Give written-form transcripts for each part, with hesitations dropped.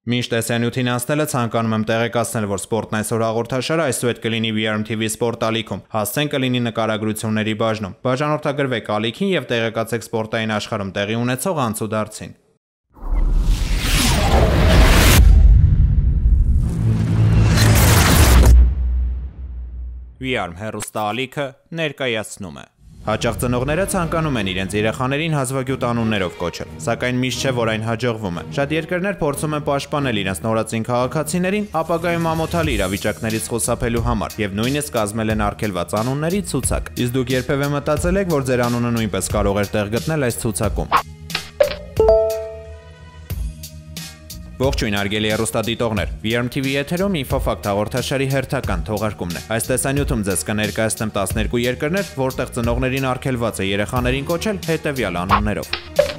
Մինչ տեսանյութին անցնելը ցանկանում եմ տեղեկացնել, որ Սպորտն այսօր հաղորդաշարը այսուհետ կլինի VRM TV Sport ալիքում, հասցեն կլինի նկարագրությունների բաժնում։ Բաժանորդագրվեք ալիքին եւ տեղեկացեք սպորտային աշխարհում տեղի ունեցող անցուդարձին։ VRM հեռուստաալիքը ներկայացնում է։ Հաճախ ծնողները ցանկանում են իրենց երեխաներին հազվագյուտ անուններով կոչել, սակայն միշտ չէ, որ այն հաջողվում է։ Շատ երկրներ փորձում են պաշտպանել իրենց նորածին քաղաքացիներին ապագայում ամոթալի իրավիճակներից խուսափելու համար եւ նույնիսկ կազմել են արգելված անունների ցուցակ։ Իսկ դուք երբևէ մտածել եք, որ ձեր անունը նույնպես կարող էր տեղ գտնել այս ցուցակում։ Ողջույն արգելի հեռուստադիտողներ, VRM TV եթերում InfoFact հաղորդաշարի հերթական թողարկումն է։ Այս տեսանյութում ձեզ կներկայացնեմ 12 երկրներ, որտեղ ծնողներին արգելված է երեխաներին կոչել հետևյալ անուններով։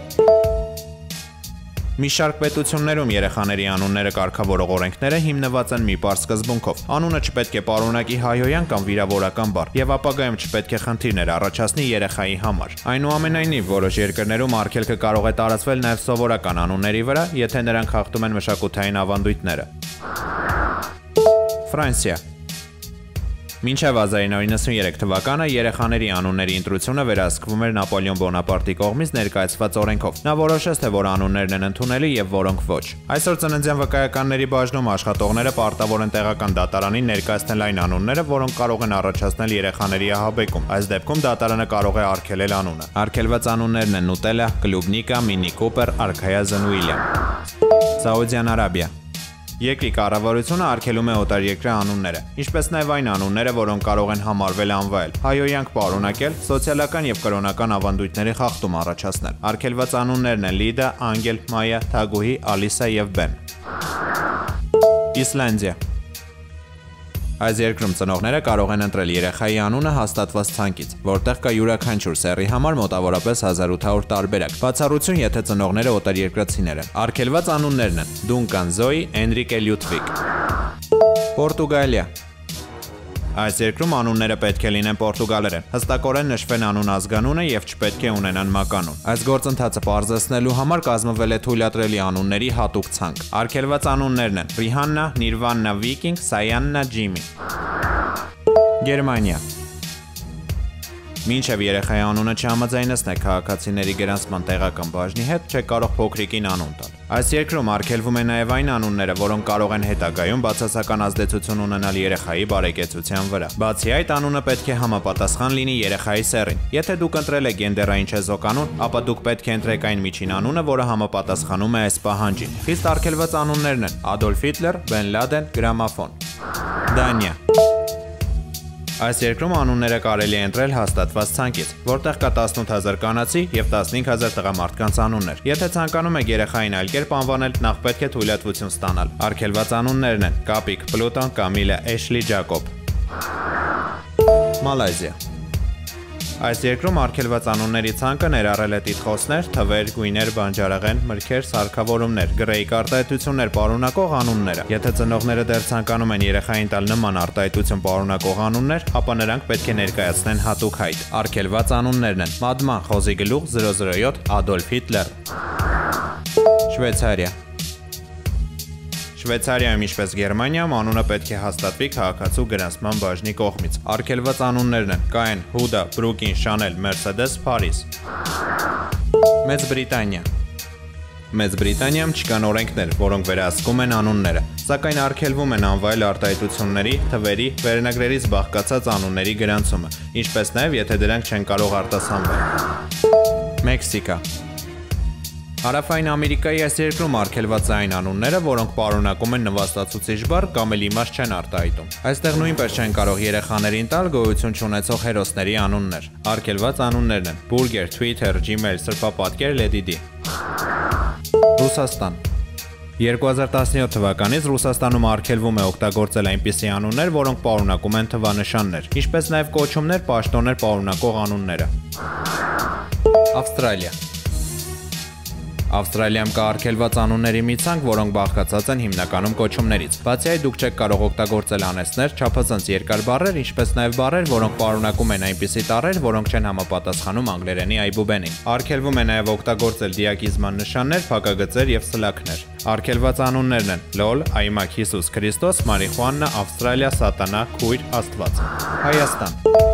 Մի շարք պետություններում երեխաների անունները կարգավորող օրենքները հիմնված են մի պարզ սկզբունքով։ Անունը չպետք է պարունակի հայոյան կամ վիրավորական բառ, եւ ապագայում չպետք է խնդիրներ առաջացնի երեխայի համար։ Այնուամենայնիվ, որոշ երկրներում արգելքը կարող է տարածվել նաեւ սովորական անունների վրա, եթե նրանք խախտում են մշակութային ավանդույթները։ Ֆրանսիա։ Մինչև 1993 թվականը երեխաների անունների ընտրությունը վերահսկվում էր Նապոլեոն Բոնապարտի կողմից ներկայացված օրենքով։ Նա որոշեց, թե որ անուններն են ընդունելի եւ որոնք ոչ։ Այսօր ծննդյան վկայականների բաժնում աշխատողները պարտավոր են տեղական դատարանին ներկայացնել այն անունները, որոնք կարող են առաջացնել երեխաների ահաբեկում։ Այս դեպքում դատարանը կարող է արգելել անունը։ Արգելված անուններն են Նուտելա, Կլուբնիկա, Մինի Կուպեր, Արքայազն Ուիլյամ։ Սաուդյան Արաբիա։ Երկրի կառավարությունը արգելում է օտարերկրյա անունները, ինչպես նաև այն անունները, որոնք կարող են համարվել անվայել, հայոյանք պարունակել, սոցիալական եւ կրոնական ավանդույթների խախտում առաջացնել։ Արգելված անուններն են Լիդա, Անգել, Մայա, Թագուհի, Ալիսա եւ Բեն։ Իսլանդիա։ Այս երկրում ծնողները կարող են ընտրել երեխայի անունը հաստատված ցանկից, որտեղ կա յուրաքանչյուր սեռի համար մոտավորապես 1800 տարբերակ, բացառություն, եթե ծնողները օտարերկրացիներ են։ Արգելված անուններն են Դունկան Զոյի, Էնրիկե Լյուդվիգ։ Պորտուգալիա։ Այս երկրում անունները պետք է լինեն պորտուգալերեն, հստակորեն նշվեն անուն ազգանունը եւ չպետք է ունենան մականուն։ Այս գործընթացը պարզեցնելու համար կազմվել է թույլատրելի անունների հատուկ ցանկ։ Արգելված անուններն են Ռիհաննա, Նիրվաննա, Վիկինգ, Սայաննա, Ջիմի։ Գերմանիա։ Մինչև երեխայի անունը չհամաձայնեցնեք քաղաքացիների գրանցման տեղական բաժնի հետ, չեք կարող փոքրիկին անուն տալ։ Այս երկրում արգելվում է նաև այն անունները, որոնք կարող են հետագայում բացասական ազդեցություն ունենալ երեխայի բարեկեցության վրա։ Բացի այդ, անունը պետք է համապատասխան լինի երեխայի սեռին։ Եթե դուք ընտրել եք գենդերային չեզոք անուն, ապա դուք պետք է ընտրեք այն միջին անունը, որը համապատասխանում է այս պահանջին։ Խիստ արգելված անուններն են Ադոլֆ Հիտլեր, Բեն Լադեն, Գրամաֆոն։ Դանիա։ Այս երկրում անունները կարելի է ընտրել հաստատված ցանկից, որտեղ կա 18000 կանացի եւ 15000 տղամարդկանց անուններ։ Եթե ցանկանում եք երեխային այլ կերպ անվանել, նախ պետք է թույլատվություն ստանալ։ Արգելված անուններն են Կապիկ, Պլուտոն, Կամիլա, Էշլի, Ջակոբ։ Մալայզիա։ Այս երկրում արգելված անունների ցանկը ներառել է տիտղոսներ, թվեր, գույներ, բանջարեղեն, մրգեր, սարքավորումներ, գրեյք արտահայտություններ պարունակող անունները։ Եթե ծնողները դեռ ցանկանում են երեխային տալ նման արտահայտություն պարունակող անուններ, ապա նրանք պետք է ներկայացնեն հատուկ հայտ։ Արգելված անուններն են Մադման Խոզի գլուխ 007 Ադոլֆ Հիտլեր։ Շվեյցարիա։ Շվեյցարիայում, ինչպես Գերմանիայում, անունը պետք է հաստատվի քաղաքացու գրանցման բաժնի կողմից։ Արգելված անուններն են Կաեն, Հուդա, Բրուկին, Շանել, Մերսեդես, Փարիզ։ Մեծ Բրիտանիա։ Մեծ Բրիտանիայում չկան օրենքներ, որոնք վերահսկում են անունները, սակայն արգելվում են անվայել արտահայտությունների, թվերի, վերնագրերից բաղկացած անունների գրանցումը, ինչպես նաև եթե դրանք չեն կարող արտասանվել։ Մեքսիկա։ Հարավային Ամերիկայի այս երկրում արգելված է այն անունները, որոնք պարունակում են նվաստացուցիչ բառ կամ էլ իմաստ չեն արտահայտում։ Այստեղ նույնպես չեն կարող երեխաներին տալ գոյություն չունեցող հերոսների անուններ։ Արգելված անուններն են Բուրգեր, Twitter, Gmail, սրբապատկեր, Lady D։ Ռուսաստան։ 2017 թվականից Ռուսաստանում արգելվում է օգտագործել այնպիսի անուններ, որոնք պարունակում են թվանշաններ, ինչպես նաև կոչումներ, պաշտոններ պարունակող անունները։ Ավստրալիա։ Ավստրալիայում կա արգելված անունների մի ցանկ, որոնք բաղկացած են հիմնականում կոչումներից։ Բացի այդ, դուք չեք կարող օգտագործել անեծներ, չափազանց երկար բառեր, ինչպես նաև բառեր, որոնք պարունակում են այնպիսի տառեր, որոնք չեն համապատասխանում անգլերենի այբուբենին։ Արգելվում է նաև օգտագործել դիակիզման նշաններ, փակագծեր եւ սլաքներ։ Արգելված անուններն են լոլ, այմակ, Հիսուս Քրիստոս, մարիխուանա, Ավստրալիա, սատանա, քույր, Աստված։ Հայաստան։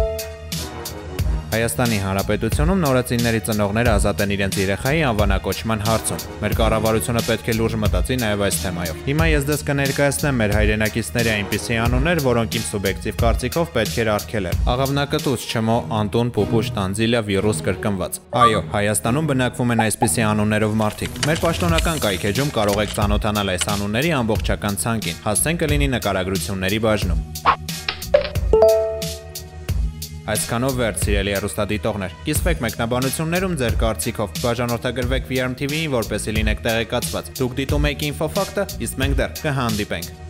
Հայաստանի Հանրապետությունում նորածինների ծնողները ազատ են իրենց երեխայի անվանակոչման հարցում։ Մեր կառավարությունը պետք է լուրջ մտածի նաև այս թեմայով։ Հիմա ես դες կներկայացնեմ մեր հայրենակիցների այնպիսի անուններ, որոնք իմ սուբյեկտիվ կարծիքով պետք էր արգելել։ Աղավնակտուց, Չմո, Անտուն, Պուպուշ, Տանձիլա, վիրուս կրկնված։ Այո, Հայաստանում բնակվում են այսպիսի անուններով մարդիկ։ Մեր պաշտոնական կայքեջում կարող եք ծանոթանալ այս անունների ամբողջական ցանկին։ Հասցեն կլինի նկարագրությունների բաժնում։ Այսքանով վերջ, սիրելի հեռուստադիտողներ։ Կիսվեք մեկնաբանություններում ձեր կարծիքով, բաժանորդագրվեք VRM TV-ին, որպեսզի լինեք տեղեկացված։ Դուք դիտում եք InfoFact-ը, իսկ մենք դեռ կհանդիպենք։